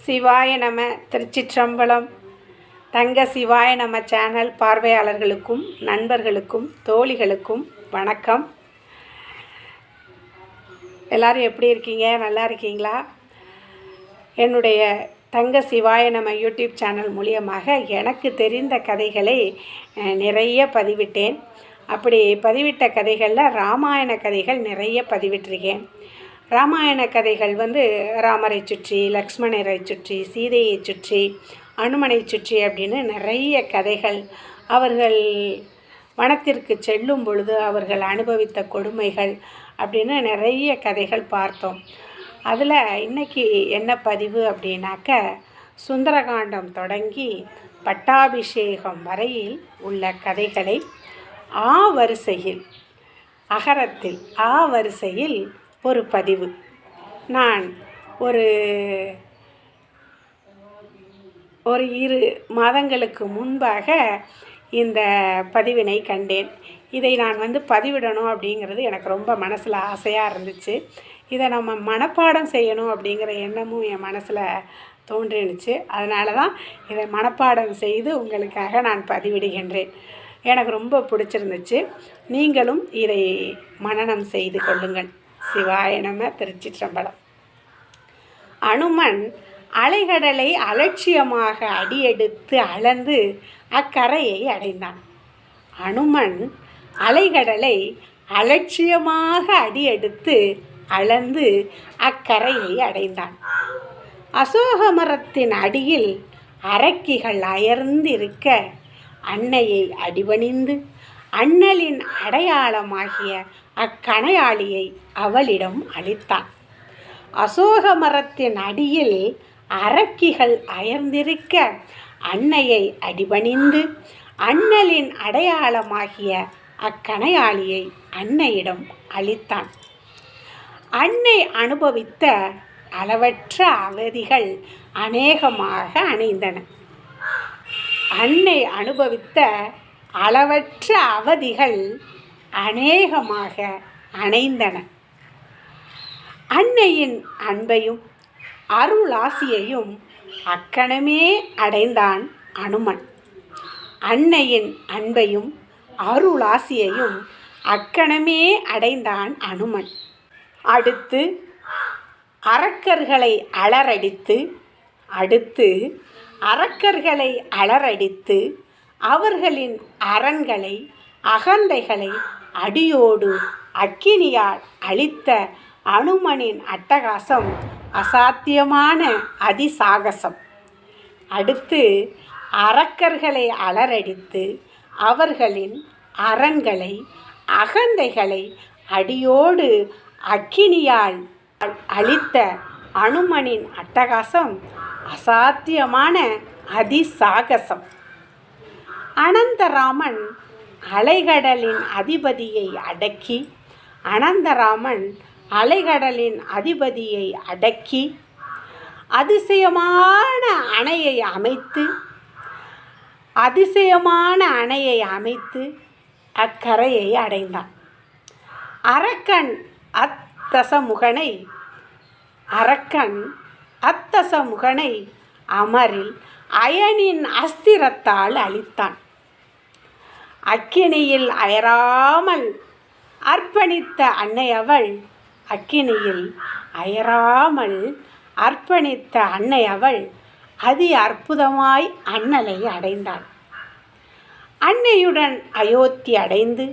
சிவாய நம. திருச்சிற்றம்பலம். தங்க சிவாய நம சேனல் பார்வையாளர்களுக்கும் நண்பர்களுக்கும் தோழிகளுக்கும் வணக்கம். எல்லோரும் எப்படி இருக்கீங்க? நல்லா இருக்கீங்களா? என்னுடைய தங்க சிவாய நம யூடியூப் சேனல் மூலியமாக எனக்கு தெரிந்த கதைகளை நிறைய பதிவிட்டேன். அப்படி பதிவிட்ட கதைகளில் ராமாயண கதைகள் நிறைய பதிவிட்டிருக்கேன். ராமாயண கதைகள் ராமரை சுற்றி, லக்ஷ்மணரை சுற்றி, சீதையை சுற்றி, அனுமனை சுற்றி அப்படின்னு நிறைய கதைகள். அவர்கள் வனத்திற்கு செல்லும் பொழுது அவர்கள் அனுபவித்த கொடுமைகள் அப்படின்னு நிறைய கதைகள் பார்த்தோம். அதில் இன்றைக்கி என்ன பதிவு அப்படின்னாக்க, சுந்தரகாண்டம் தொடங்கி பட்டாபிஷேகம் வரையில் உள்ள கதைகளை வரிசையில் அகரத்தில் வரிசையில் ஒரு பதிவு. நான் ஒரு 2 மாதங்களுக்கு முன்பாக இந்த பதிவினை கண்டேன். இதை நான் பதிவிடணும் அப்படிங்கிறது எனக்கு ரொம்ப மனசில் ஆசையாக இருந்துச்சு. இதை நம்ம மனப்பாடம் செய்யணும் அப்படிங்கிற எண்ணமும் என் மனசில் தோன்றினுச்சு. அதனால தான் இதை மனப்பாடம் செய்து உங்களுக்காக நான் பதிவிடுகின்றேன். எனக்கு ரொம்ப பிடிச்சிருந்துச்சு. நீங்களும் இதை மனனம் செய்து கொள்ளுங்கள். சிவாய நம. திருச்சிற்றம்பலம். அனுமன் அலைகடலை அலட்சியமாக அடியெடுத்து அளந்து அக்கரையை அடைந்தான். அனுமன் அலைகடலை அலட்சியமாக அடியெடுத்து அளந்து அக்கரையை அடைந்தான். அசோக மரத்தின் அடியில் அரக்கிகள் அயர்ந்திருக்க அன்னையை அடிபணிந்து அண்ணலின் அடையாளமாகிய அக்கணையாளியை அவளிடம் அளித்தான். அசோக மரத்தின் அடியில் அரக்கிகள் அயர்ந்திருக்க அன்னையை அடிபணிந்து அண்ணலின் அடையாளமாகிய அக்கணையாளியை அன்னையிடம் அளித்தான். அன்னை அனுபவித்த அளவற்ற அவதிகள் அநேகமாக அணைந்தன. அன்னை அனுபவித்த அளவற்ற அவதிகள் அநேகமாக அணைந்தன. அன்னையின் அன்பையும் அருளாசியையும் அக்கணமே அடைந்தான் அனுமன். அன்னையின் அன்பையும் அருளாசியையும் அக்கணமே அடைந்தான் அனுமன். அடுத்து அரக்கர்களை அலறடித்து அவர்களின் அரண்களை அகந்தைகளை அடியோடு அக்கினியால் அழித்த அனுமனின் அட்டகாசம் அசாத்தியமான அதிசாகசம். அடுத்து அரக்கர்களை அலறடித்து அவர்களின் அரண்களை அகந்தைகளை அடியோடு அக்கினியால் அழித்த அனுமனின் அட்டகாசம் அசாத்தியமான அதிசாகசம். அனந்தராமன் அலைகடலின் அதிபதியை அடக்கி அதிசயமான அணையை அமைத்து அக்கரையை அடைந்தான். அரக்கன் அத்தசமுகனை அமரில் அயனின் அஸ்திரத்தால் அழித்தான். அக்கினியில் அயராமல் அர்ப்பணித்த அன்னை அவள் அதி அற்புதமாய் அண்ணலை அடைந்தாள். அன்னையுடன் அயோத்தி அடைந்து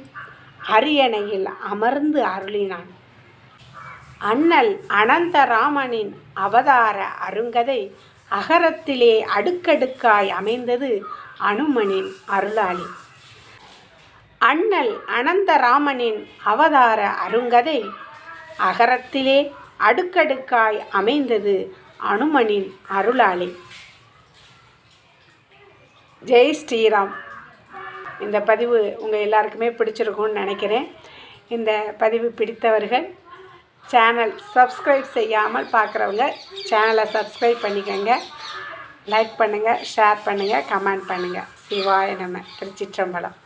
அரியணையில் அமர்ந்து அருளினான். அண்ணல் அனந்தராமனின் அவதார அருங்கதை அகரத்திலே அடுக்கடுக்காய் அமைந்தது அனுமனின் அருளாளி. அண்ணல் அனந்தராமனின் அவதார அருங்கதை அகரத்திலே அடுக்கடுக்காய் அமைந்தது அனுமனின் அருளாளி. ஜெய் ஸ்ரீராம். இந்த பதிவு உங்கள் எல்லாருக்குமே பிடிச்சிருக்கும்னு நினைக்கிறேன். இந்த பதிவு பிடித்தவர்கள் சேனல் சப்ஸ்கிரைப் செய்யாமல் பார்க்குறவங்க சேனலை சப்ஸ்கிரைப் பண்ணிக்கோங்க. லைக் பண்ணுங்கள், ஷேர் பண்ணுங்கள், கமெண்ட் பண்ணுங்கள். சிவாய நம. திருச்சிற்றம்பலம்.